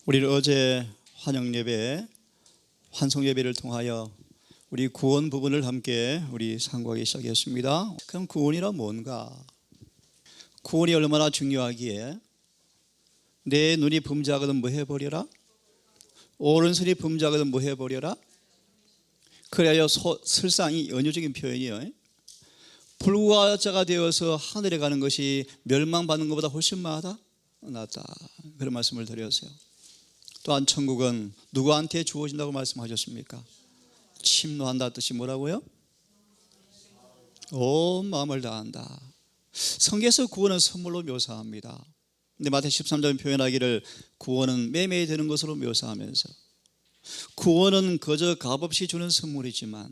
우리는 어제 환영예배, 환송예배를 통하여 우리 구원 부분을 함께 우리 상고하기 시작했습니다. 그럼 구원이란 뭔가? 구원이 얼마나 중요하기에 내 눈이 범죄하거든 뭐 해버려라? 오른손이 범죄하거든 뭐 해버려라? 그래야 설상이 연유적인 표현이에요. 불구하자가 되어서 하늘에 가는 것이 멸망받는 것보다 훨씬 낫다. 그런 말씀을 드렸어요. 또한 천국은 누구한테 주어진다고 말씀하셨습니까? 침노한다 뜻이 뭐라고요? 온 마음을 다한다. 성경에서 구원은 선물로 묘사합니다. 근데 마태복음 13장 표현하기를 구원은 매매되는 것으로 묘사하면서 구원은 그저 값없이 주는 선물이지만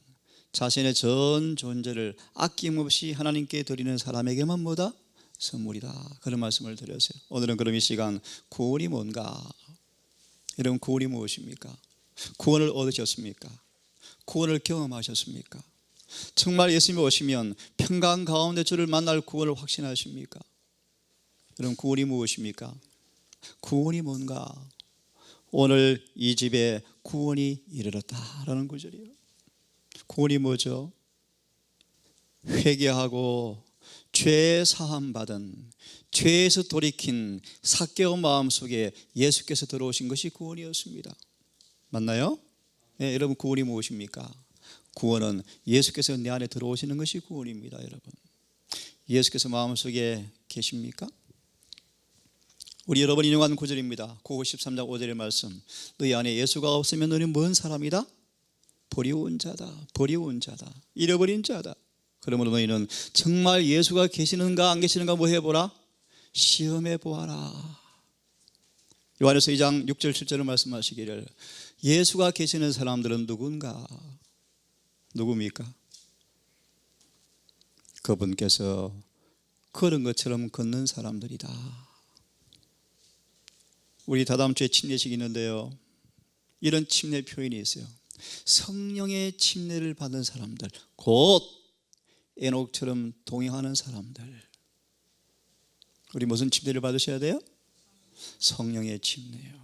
자신의 전 존재를 아낌없이 하나님께 드리는 사람에게만 뭐다? 선물이다. 그런 말씀을 드렸어요. 오늘은 그럼 이 시간 구원이 뭔가? 여러분, 구원이 무엇입니까? 구원을 얻으셨습니까? 구원을 경험하셨습니까? 정말 예수님이 오시면 평강 가운데 저를 만날 구원을 확신하십니까? 여러분, 구원이 무엇입니까? 구원이 뭔가? 오늘 이 집에 구원이 이르렀다라는 구절이에요. 구원이 뭐죠? 회개하고 죄 사함 받은, 죄에서 돌이킨 삭개의 마음속에 예수께서 들어오신 것이 구원이었습니다. 맞나요? 네, 여러분, 구원이 무엇입니까? 구원은 예수께서 내 안에 들어오시는 것이 구원입니다. 여러분, 예수께서 마음속에 계십니까? 우리 여러 번 인용한 구절입니다. 고고 13장 5절의 말씀, 너희 안에 예수가 없으면 너는 뭔 사람이다? 버리운 자다. 버리운 자다. 잃어버린 자다. 그러므로 너희는 정말 예수가 계시는가 안 계시는가 뭐 해보라? 시험해 보아라. 요한일서 2장 6절 7절을 말씀하시기를 예수가 계시는 사람들은 누군가? 누굽니까? 그분께서 걸은 것처럼 걷는 사람들이다. 우리 다다음 주에 침례식이 있는데요, 이런 침례 표현이 있어요. 성령의 침례를 받은 사람들, 곧 에녹처럼 동행하는 사람들. 우리 무슨 침례를 받으셔야 돼요? 성령의 침례요.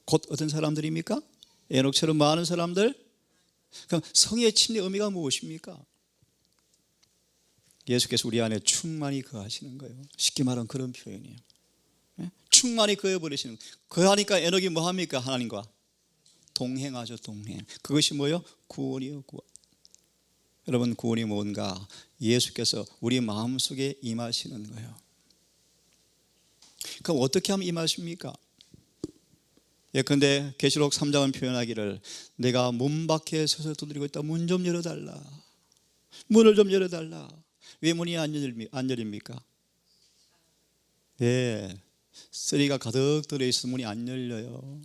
곧 어떤 사람들입니까? 에녹처럼 많은 사람들. 그럼 성령의 침례 의미가 무엇입니까? 예수께서 우리 안에 충만히 거하시는 거예요. 쉽게 말하면 그런 표현이에요. 충만히 거해버리시는 거예요. 거하니까 에녹이 뭐합니까? 하나님과 동행하죠. 동행. 그것이 뭐예요? 구원이요. 구원. 여러분, 구원이 뭔가? 예수께서 우리 마음속에 임하시는 거예요. 그럼 어떻게 하면 임하십니까? 예컨대 계시록 3장은 표현하기를 내가 문 밖에 서서 두드리고 있다. 문 좀 열어달라. 문을 좀 열어달라. 왜 문이 안 열립니까? 네, 쓰리가 가득 들어있어서 문이 안 열려요.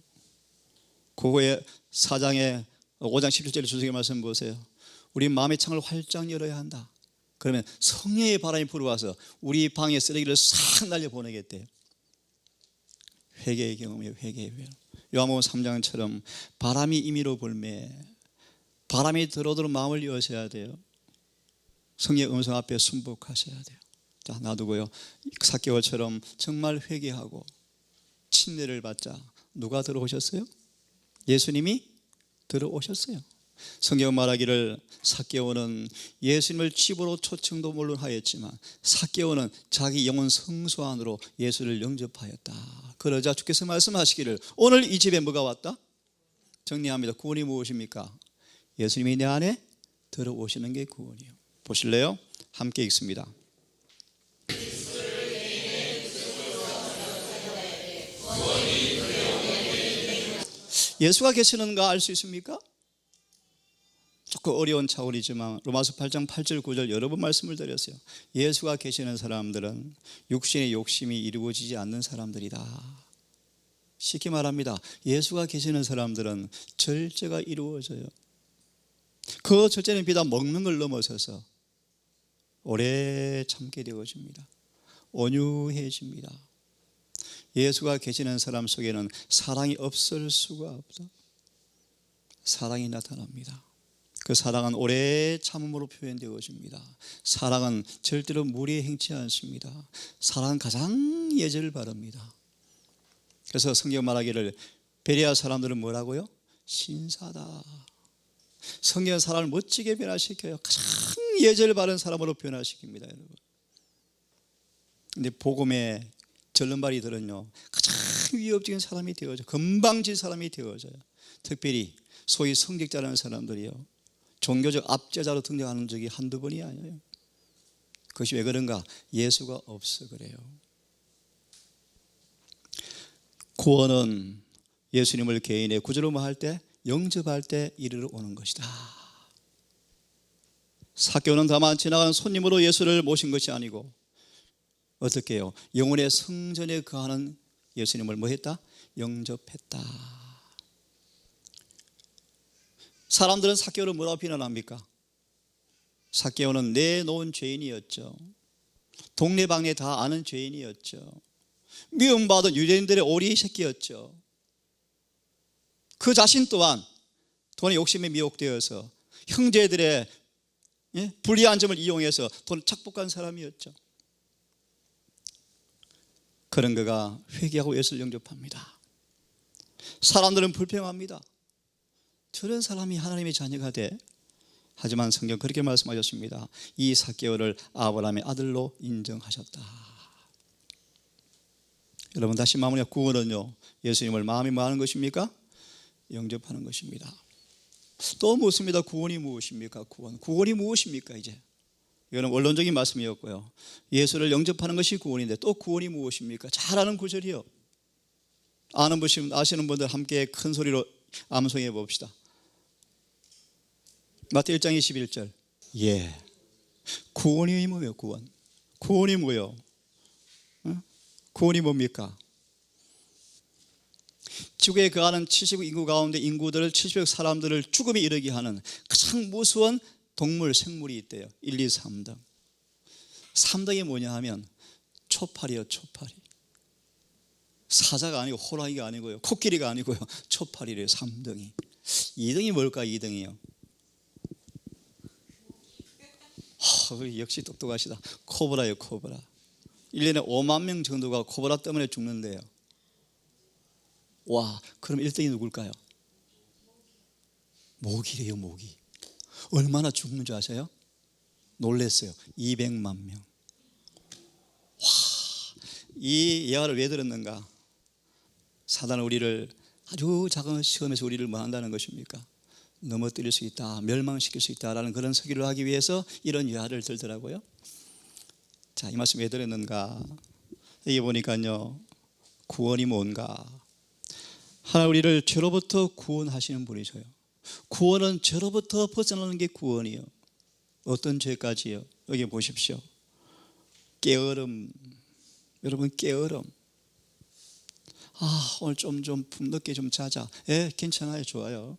그거에 4장에 5장 17절에 주석의 말씀 보세요. 우리 마음의 창을 활짝 열어야 한다. 그러면 성령의 바람이 불어와서 우리 방에 쓰레기를 싹 날려보내겠대요. 회개의 경험이에요. 회개의 경험. 요한복음 3장처럼 바람이 임의로 불매, 바람이 들어오도록 마음을 여셔야 돼요. 성령의 음성 앞에 순복하셔야 돼요. 자, 놔두고요, 삭개오처럼 정말 회개하고 침례를 받자. 누가 들어오셨어요? 예수님이 들어오셨어요. 성경은 말하기를 삭개오는 예수님을 집으로 초청도 물론 하였지만 삭개오는 자기 영혼 성소 안으로 예수를 영접하였다. 그러자 주께서 말씀하시기를 오늘 이 집에 뭐가 왔다? 정리합니다. 구원이 무엇입니까? 예수님이 내 안에 들어오시는 게 구원이에요. 보실래요? 함께 읽습니다. 예수가 계시는가 알 수 있습니까? 조금 어려운 차원이지만 로마서 8장 8절 9절 여러 번 말씀을 드렸어요. 예수가 계시는 사람들은 육신의 욕심이 이루어지지 않는 사람들이다. 쉽게 말합니다. 예수가 계시는 사람들은 절제가 이루어져요. 그 절제는 비단 먹는 걸 넘어서서 오래 참게 되어집니다. 온유해집니다. 예수가 계시는 사람 속에는 사랑이 없을 수가 없다. 사랑이 나타납니다. 그 사랑은 오래 참음으로 표현되어집니다. 사랑은 절대로 무리에 행치 않습니다. 사랑은 가장 예절을 바랍니다. 그래서 성경 말하기를 베레아 사람들은 뭐라고요? 신사다. 성경 사람을 멋지게 변화시켜요. 가장 예절 바른 사람으로 변화시킵니다, 여러분. 근데 복음의 절름발이들은요, 가장 위협적인 사람이 되어져요. 건방진 사람이 되어져요. 특별히 소위 성직자라는 사람들이요, 종교적 압제자로 등장하는 적이 한두 번이 아니에요. 그것이 왜 그런가? 예수가 없어 그래요. 구원은 예수님을 개인의 구주로 할 때, 영접할 때 이르러 오는 것이다. 삭개오는 다만 지나가는 손님으로 예수를 모신 것이 아니고 어떻게 해요? 영혼의 성전에 거하는 예수님을 뭐 했다? 영접했다. 사람들은 삭개오를 뭐라고 비난합니까? 삭개오는 내놓은 죄인이었죠. 동네방네 다 아는 죄인이었죠. 미움받은 유대인들의 오리 새끼였죠. 그 자신 또한 돈의 욕심에 미혹되어서 형제들의 불리한 점을 이용해서 돈을 착복한 사람이었죠. 그런 그가 회개하고 예수를 영접합니다. 사람들은 불평합니다. 저런 사람이 하나님의 자녀가 돼? 하지만 성경 그렇게 말씀하셨습니다. 이 삭개오를 아브라함의 아들로 인정하셨다. 여러분, 다시 마무리하면 구원은요, 예수님을 마음에 뭐 하는 것입니까? 영접하는 것입니다. 또 묻습니다. 구원이 무엇입니까? 구원이 무엇입니까? 이제 이거는 원론적인 말씀이었고요. 예수를 영접하는 것이 구원인데 또 구원이 무엇입니까? 잘 아는 구절이요. 아시는 분들 함께 큰 소리로 암송해 봅시다. 마태 1장 21절. 예. 구원이 뭐예요? 구원이 뭐예요? 구원이 뭡니까? 지구에 거하는 70억 인구 가운데 인구들을 70억 사람들을 죽음에 이르게 하는 가장 무서운 동물, 생물이 있대요. 1, 2, 3등. 3등이 뭐냐 하면 초파리요, 초파리. 사자가 아니고 호랑이가 아니고요, 코끼리가 아니고요, 초파리래요. 3등이. 2등이 뭘까? 2등이요. 역시 똑똑하시다. 코브라요, 코브라. 1년에 5만 명 정도가 코브라 때문에 죽는데요. 와, 그럼 1등이 누굴까요? 모기래요, 모기. 얼마나 죽는 줄 아세요? 놀랬어요. 200만 명. 와, 이 예화를 왜 들었는가? 사단은 우리를 아주 작은 시험에서 우리를 뭐 한다는 것입니까? 넘어뜨릴 수 있다, 멸망시킬 수 있다라는 그런 서기를 하기 위해서 이런 예화를 들더라고요. 자, 이 말씀 왜 들었는가? 여기 보니까요, 구원이 뭔가? 하나님 우리를 죄로부터 구원하시는 분이셔요. 구원은 죄로부터 벗어나는 게 구원이에요. 어떤 죄까지요? 여기 보십시오. 깨어름. 여러분, 깨어름. 오늘 좀 늦게 좀 자자. 괜찮아요, 좋아요.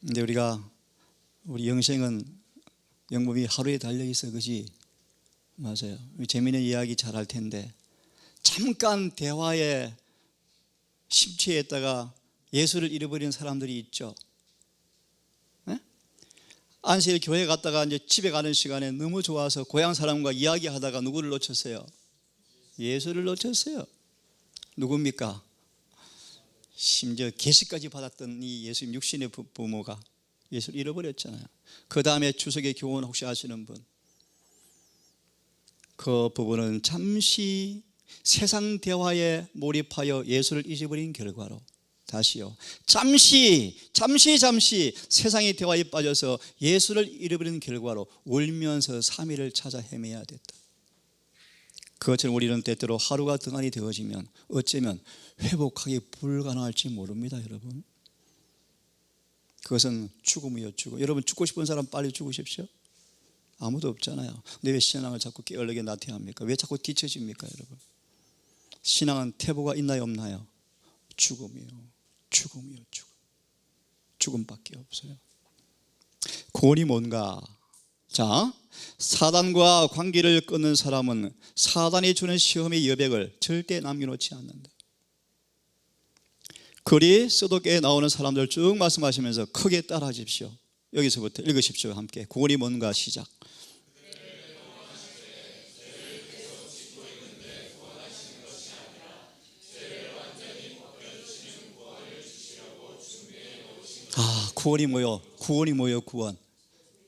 근데 우리 영생은 영범이 하루에 달려있어, 그지? 맞아요. 재미있는 이야기 잘 할 텐데, 잠깐 대화에 심취했다가 예수를 잃어버리는 사람들이 있죠. 네? 안식일 교회 갔다가 이제 집에 가는 시간에 너무 좋아서 고향 사람과 이야기하다가 누구를 놓쳤어요? 예수를 놓쳤어요. 누굽니까? 심지어 계시까지 받았던 이 예수님 육신의 부모가 예수를 잃어버렸잖아요. 그 다음에 주석의 교훈 혹시 아시는 분? 그 부분은 잠시 세상 대화에 몰입하여 예수를 잊어버린 결과로 다시요, 잠시 세상의 대화에 빠져서 예수를 잃어버린 결과로 울면서 3일을 찾아 헤매야 됐다. 그것처럼 우리는 때때로 하루가 등한이 되어지면 어쩌면 회복하기 불가능할지 모릅니다. 여러분, 그것은 죽음이요, 죽음. 여러분, 죽고 싶은 사람 빨리 죽으십시오. 아무도 없잖아요. 근데 왜 신앙을 자꾸 게을르게 나태합니까? 왜 자꾸 뒤처집니까? 여러분, 신앙은 태보가 있나요, 없나요? 죽음이요, 죽음이요, 죽음. 죽음밖에 없어요. 구원이 뭔가? 자, 사단과 관계를 끊는 사람은 사단이 주는 시험의 여백을 절대 남겨놓지 않는다. 글이 서독에 나오는 사람들 쭉 말씀하시면서 크게 따라하십시오. 여기서부터 읽으십시오. 함께. 구원이 뭔가 시작. 구원이 뭐요? 구원이 뭐요? 구원.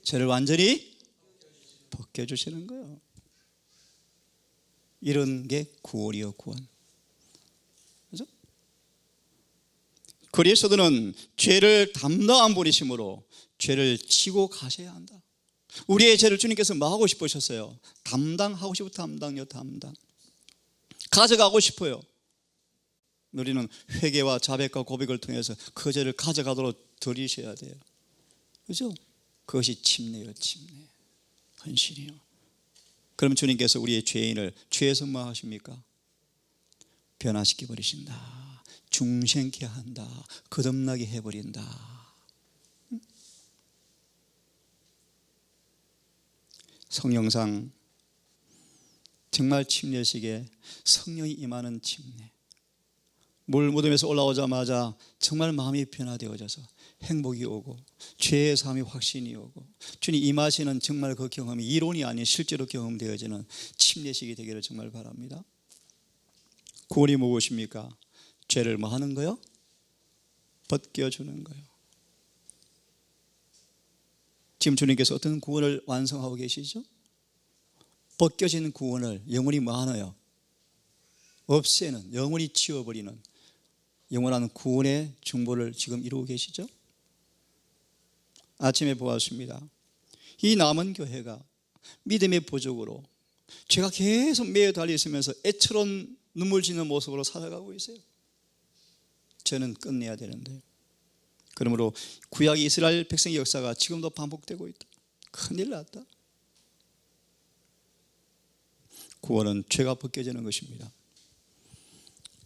죄를 완전히 벗겨주시는 거예요. 이런 게 구원이요, 구원. 그죠? 그리스도는 죄를 담당한 분이시므로 죄를 지고 가셔야 한다. 우리의 죄를 주님께서 뭐 하고 싶으셨어요? 담당하고 싶어. 담당요, 담당. 가져가고 싶어요. 우리는 회개와 자백과 고백을 통해서 그 죄를 가져가도록 드리셔야 돼요. 그죠? 그것이 침례요, 침례. 헌신이요. 그럼 주님께서 우리의 죄인을 죄에서 뭐 하십니까? 변화시켜 버리신다. 중생케 한다. 거듭나게 해버린다. 성령상 정말 침례식에 성령이 임하는 침례. 물 무덤에서 올라오자마자 정말 마음이 변화되어져서 행복이 오고 죄의 삶이 확신이 오고 주님 임하시는 정말 그 경험이 이론이 아닌 실제로 경험되어지는 침례식이 되기를 정말 바랍니다. 구원이 무엇입니까? 죄를 뭐 하는 거요? 벗겨주는 거요. 지금 주님께서 어떤 구원을 완성하고 계시죠? 벗겨진 구원을 영원히 뭐 하나요? 없애는, 영원히 지워버리는 영원한 구원의 중보를 지금 이루고 계시죠? 아침에 보았습니다. 이 남은 교회가 믿음의 부족으로 죄가 계속 매여 달려있으면서 애처로운 눈물 짓는 모습으로 살아가고 있어요. 죄는 끝내야 되는데, 그러므로 구약 이스라엘 백성의 역사가 지금도 반복되고 있다. 큰일 났다. 구원은 죄가 벗겨지는 것입니다.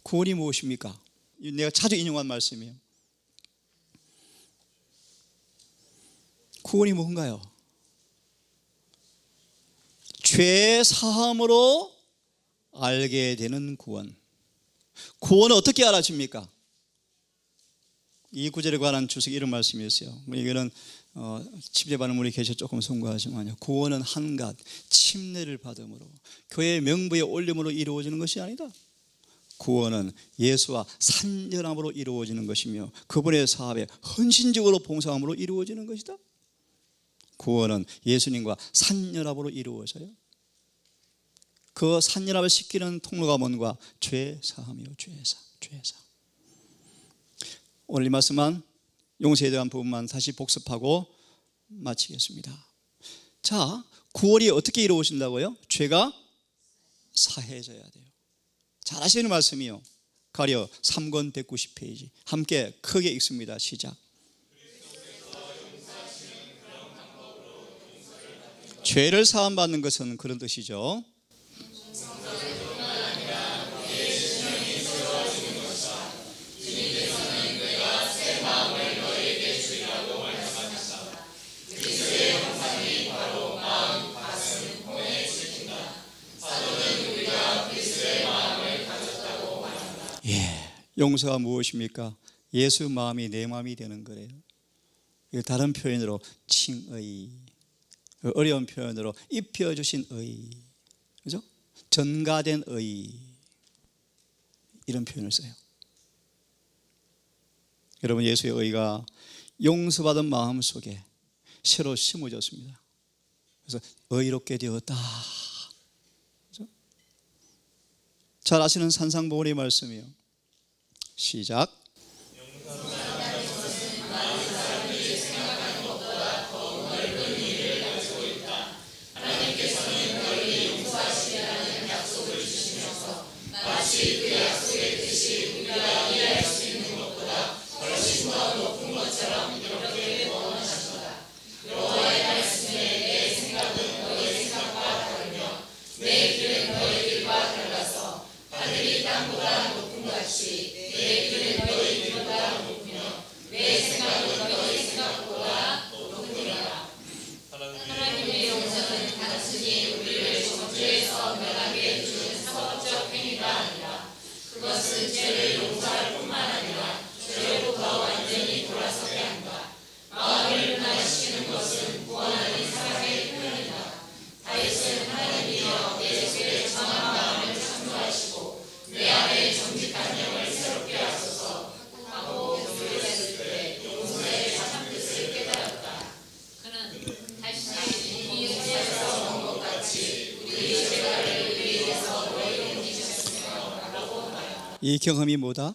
구원이 무엇입니까? 내가 자주 인용한 말씀이에요. 구원이 뭔가요? 죄 사함으로 알게 되는 구원. 구원은 어떻게 알아집니까? 이 구절에 관한 주석 이런 말씀이 있어요. 이거는 침례받는 분이 계셔 조금 송구하지만요, 구원은 한갓 침례를 받음으로 교회의 명부에 올림으로 이루어지는 것이 아니다. 구원은 예수와 산전함으로 이루어지는 것이며 그분의 사업에 헌신적으로 봉사함으로 이루어지는 것이다. 구원은 예수님과 산연합으로 이루어져요. 그 산연합을 시키는 통로가 뭔가? 죄사함이요, 죄사. 오늘 이 말씀만 용서에 대한 부분만 다시 복습하고 마치겠습니다. 자, 구원이 어떻게 이루어진다고요? 죄가 사해져야 돼요. 잘 아시는 말씀이요. 가려 3권 190페이지 함께 크게 읽습니다. 시작. 죄를 사함받는 것은 그런 뜻이죠. 용서가 무엇입니까? 예수 마음이 내 마음이 되는 거예요. 다른 표현으로 칭의, 어려운 표현으로 입혀주신 의, 그죠? 전가된 의, 이런 표현을 써요. 여러분, 예수의 의가 용서받은 마음 속에 새로 심어졌습니다. 그래서 의롭게 되었다. 그죠? 잘 아시는 산상보훈의 말씀이요. 시작. 이 경험이 뭐다?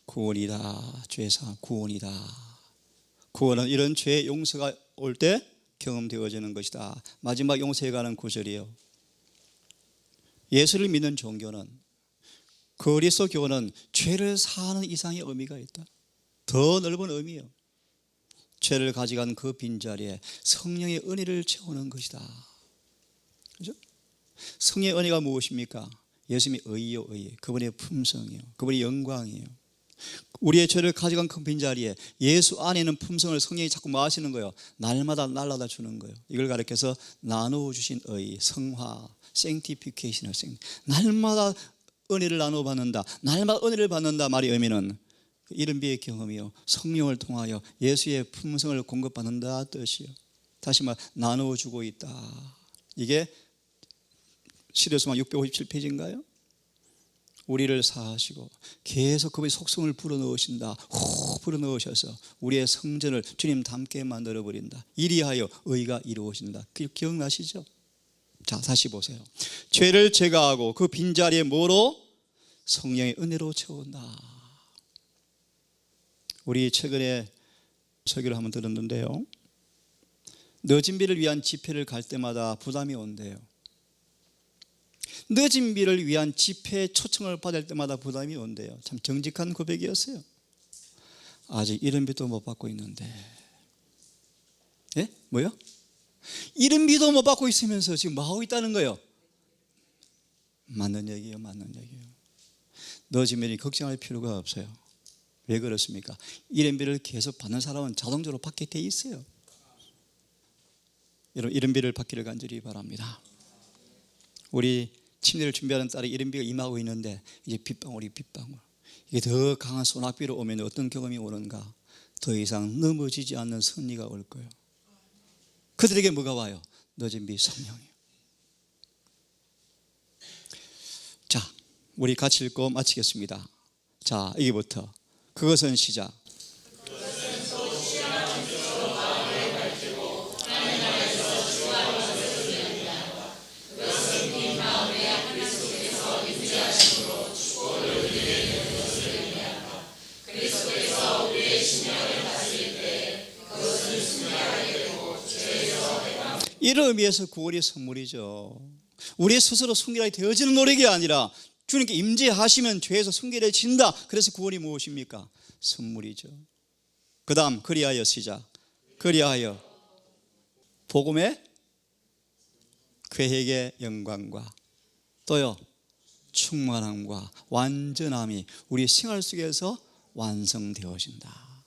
구원이다. 죄사함 구원이다. 구원은 이런 죄의 용서가 올 때 경험되어지는 것이다. 마지막 용서에 관한 구절이에요. 예수를 믿는 종교는, 그리스도 교는 죄를 사하는 이상의 의미가 있다. 더 넓은 의미예요. 죄를 가져간 그 빈자리에 성령의 은혜를 채우는 것이다. 그죠? 성령의 은혜가 무엇입니까? 예수님이 의요, 의. 그분의 품성이에요. 그분의 영광이에요. 우리의 죄를 가져간 그 빈자리에 예수 안에 있는 품성을 성령이 자꾸 마시는 거예요. 날마다 날라다 주는 거예요. 이걸 가르쳐서 나누어 주신 의, 성화, sanctification을 날마다 은혜를 나누어 받는다. 날마다 은혜를 받는다 말의 의미는 이른 비의 경험이요, 성령을 통하여 예수의 품성을 공급받는다 뜻이요. 다시 말 나누어 주고 있다. 이게 시대수만 657페이지인가요? 우리를 사하시고 계속 그분의 속성을 불어넣으신다. 후 불어넣으셔서 우리의 성전을 주님 닮게 만들어버린다. 이리하여 의가 이루어진다. 기억나시죠? 자, 다시 보세요. 죄를 제거하고 그 빈자리에 뭐로? 성령의 은혜로 채운다. 우리 최근에 설교를 한번 들었는데요, 늦은 비를 위한 집회를 갈 때마다 부담이 온대요. 늦은 비를 위한 집회 초청을 받을 때마다 부담이 온대요. 참 정직한 고백이었어요. 아직 이른 비도 못 받고 있는데. 예? 뭐요? 이른 비도 못 받고 있으면서 지금 뭐 하고 있다는 거예요? 맞는 얘기예요. 맞는 얘기예요. 늦은 비를 걱정할 필요가 없어요. 왜 그렇습니까? 이른 비를 계속 받는 사람은 자동적으로 받게 돼 있어요. 여러분, 이른 비를 받기를 간절히 바랍니다. 우리 침례를 준비하는 딸이 이른 비가 임하고 있는데 이제 빗방울이 빗방울, 이게 더 강한 소낙비로 오면 어떤 경험이 오는가? 더 이상 넘어지지 않는 승리가 올 거예요. 그들에게 뭐가 와요? 늦은 비 성령이요. 자, 우리 같이 읽고 마치겠습니다. 자, 여기부터 그것은 시작. 이런 의미에서 구원이 선물이죠. 우리 스스로 순결하게 되어지는 노력이 아니라 주님께 임재하시면 죄에서 순결해진다. 그래서 구원이 무엇입니까? 선물이죠. 그 다음 그리하여 시작. 그리하여 복음의 계획의 영광과 또요 충만함과 완전함이 우리 생활 속에서 완성되어진다.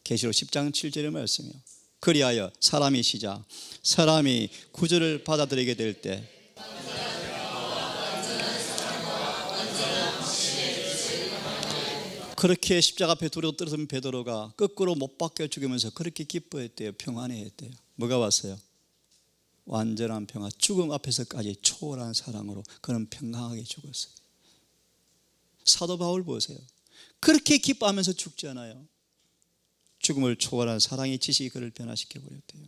계시록 10장 7절의 말씀이요. 그리하여 사람이 시작. 사람이 구주를 받아들이게 될 때 그렇게 십자가 앞에 두려워 떨어진 베드로가 거꾸로 못 박혀 죽으면서 그렇게 기뻐했대요. 평안해했대요. 뭐가 왔어요? 완전한 평화. 죽음 앞에서까지 초월한 사랑으로 그는 평강하게 죽었어요. 사도 바울 보세요. 그렇게 기뻐하면서 죽지 않아요. 죽음을 초월한 사랑의 지식이 그를 변화시켜 버렸대요.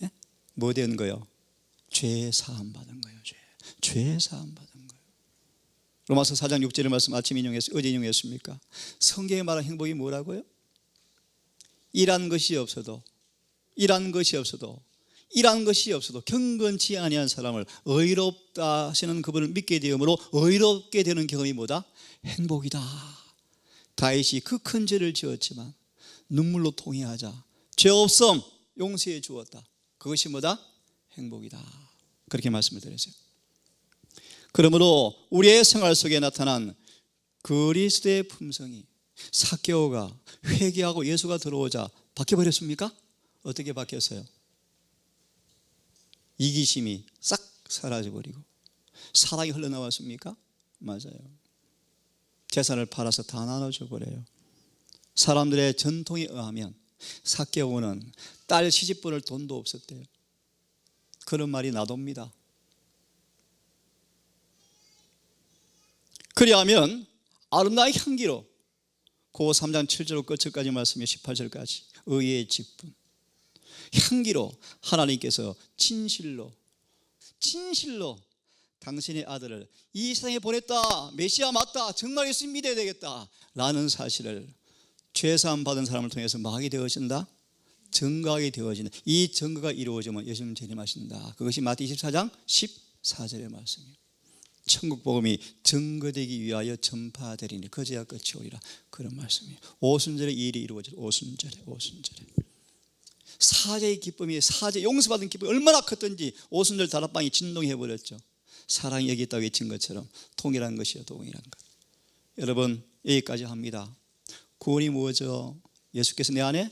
예? 뭐 된 거요? 죄 사함 받은 거예요. 죄 사함 받은 거예요. 로마서 4장 6절의 말씀 아침 어제 인용했습니까? 성경에 말한 행복이 뭐라고요? 일한 것이 없어도 경건치 아니한 사람을 의롭다 하시는 그분을 믿게 되므로 의롭게 되는 경험이 뭐다? 행복이다. 다윗이 그 큰 죄를 지었지만 눈물로 통회하자 죄 없음 용서해 주었다. 그것이 뭐다? 행복이다. 그렇게 말씀을 드렸어요. 그러므로 우리의 생활 속에 나타난 그리스도의 품성이 삭개오가 회개하고 예수가 들어오자 바뀌어버렸습니까? 어떻게 바뀌었어요? 이기심이 싹 사라져버리고 사랑이 흘러나왔습니까? 맞아요. 재산을 팔아서 다 나눠줘 버려요. 사람들의 전통에 의하면 삭개오는 딸 시집 보낼 돈도 없었대요. 그런 말이 나돕니다. 그리하면 아름다운 향기로 그 3장 7절 끝까지 말씀이 18절까지 의의 직분 향기로 하나님께서 진실로 당신의 아들을 이 세상에 보냈다, 메시아 맞다, 정말 예수 믿어야 되겠다 라는 사실을 죄사함 받은 사람을 통해서 뭐하게 되어진다? 증거하게 되어지는, 이 증거가 이루어지면 예수님 재림하신다. 그것이 마태 24장 14절의 말씀이에요. 천국 복음이 증거되기 위하여 전파되리니 그제야 끝이 오리라, 그런 말씀이에요. 오순절에 이 일이 이루어져요. 오순절에 사제의 기쁨이, 사제 용서받은 기쁨이 얼마나 컸던지 오순절 다락방이 진동해버렸죠. 사랑이 여기 있다고 외친 것처럼 동일한 것이요, 동일한 것. 여러분, 여기까지 합니다. 구원이 뭐죠? 예수께서 내 안에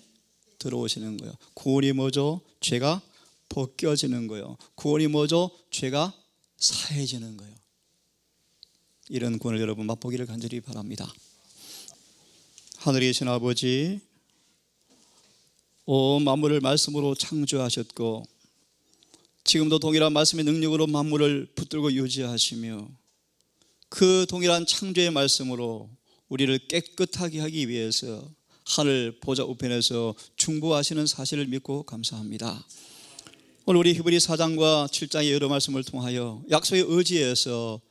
들어오시는 거예요. 구원이 뭐죠? 죄가 벗겨지는 거예요. 구원이 뭐죠? 죄가 사해지는 거예요. 이런 구원을 여러분 맛보기를 간절히 바랍니다. 하늘에 계신 아버지, 온 만물을 말씀으로 창조하셨고 지금도 동일한 말씀의 능력으로 만물을 붙들고 유지하시며 그 동일한 창조의 말씀으로 우리를 깨끗하게 하기 위해서 하늘 보좌 우편에서 중보하시는 사실을 믿고 감사합니다. 오늘 우리 히브리 4장과 7장의 여러 말씀을 통하여 약속의 의지에서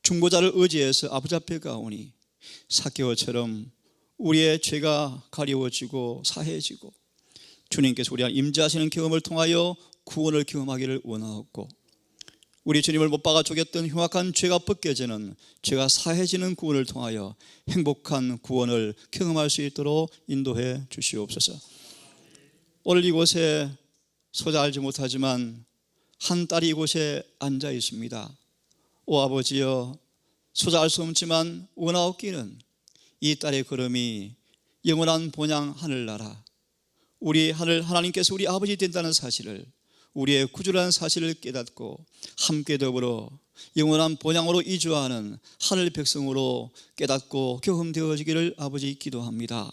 중보자를 의지해서 아버지 앞에 가오니 삭개오처럼 우리의 죄가 가리워지고 사해지고 주님께서 우리 안에 임재하시는 경험을 통하여 구원을 경험하기를 원하옵고 우리 주님을 못 박아 죽였던 흉악한 죄가 벗겨지는, 죄가 사해지는 구원을 통하여 행복한 구원을 경험할 수 있도록 인도해 주시옵소서. 오늘 이곳에 소자 알지 못하지만 한 딸이 이곳에 앉아 있습니다. 오 아버지여, 소자 알 수 없지만 원하옵기는 이 딸의 걸음이 영원한 본향 하늘나라, 우리 하나님께서 우리 아버지 된다는 사실을, 우리의 구주라는 사실을 깨닫고 함께 더불어 영원한 본향으로 이주하는 하늘 백성으로 깨닫고 경험되어지기를 아버지 기도합니다.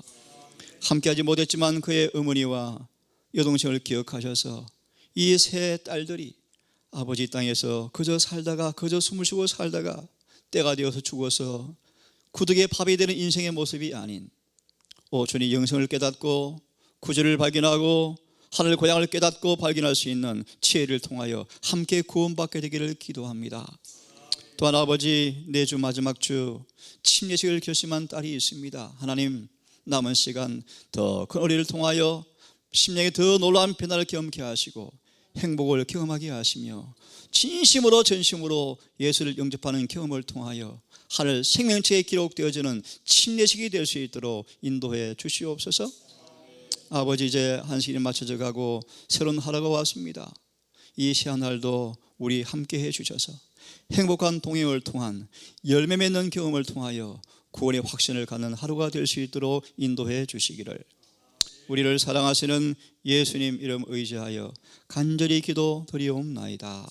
함께하지 못했지만 그의 어머니와 여동생을 기억하셔서 이 세 딸들이 아버지 땅에서 그저 살다가, 그저 숨을 쉬고 살다가 때가 되어서 죽어서 구덕의 밥이 되는 인생의 모습이 아닌, 오 주님, 영생을 깨닫고 구주를 발견하고 하늘 고향을 깨닫고 발견할 수 있는 지혜를 통하여 함께 구원받게 되기를 기도합니다. 또한 아버지, 내주 마지막 주 침례식을 결심한 딸이 있습니다. 하나님, 남은 시간 더 큰 어리를 통하여 심령에 더 놀라운 변화를 경험케 하시고 행복을 경험하게 하시며 진심으로 전심으로 예수를 영접하는 경험을 통하여 하늘 생명체에 기록되어지는 침례식이 될 수 있도록 인도해 주시옵소서. 아버지, 이제 한시일이 맞춰져 가고 새로운 하루가 왔습니다. 이 새한날도 우리 함께 해주셔서 행복한 동행을 통한 열매 맺는 경험을 통하여 구원의 확신을 갖는 하루가 될 수 있도록 인도해 주시기를 우리를 사랑하시는 예수님 이름 의지하여 간절히 기도드리옵나이다.